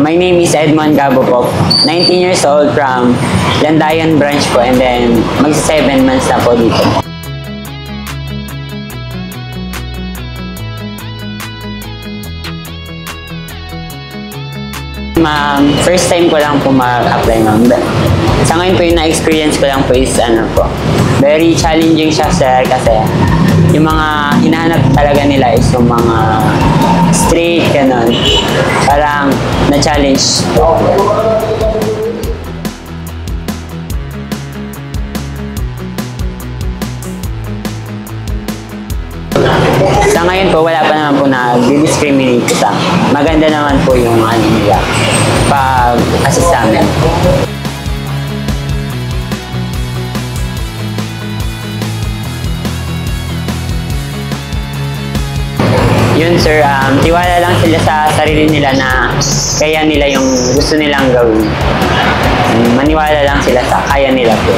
My name is Edmond Gabo po. 19 years old from Landayan branch po, and then mag-7 months na po dito. Ma'am, first time ko lang po mag-apply, ma'am. Sa ngayon po yung na-experience ko lang po is very challenging siya, sir, kasi yung mga hinahanap talaga nila is yung mga straight, ganun. Parang na-challenge. Sa ngayon po, wala pa naman po na di-discriminate kita. Maganda naman po yung nila pag-assist sa amin. Yun sir, tiwala lang sila sa sarili nila na kaya nila yung gusto nilang gawin. Maniwala lang sila sa kaya nila po.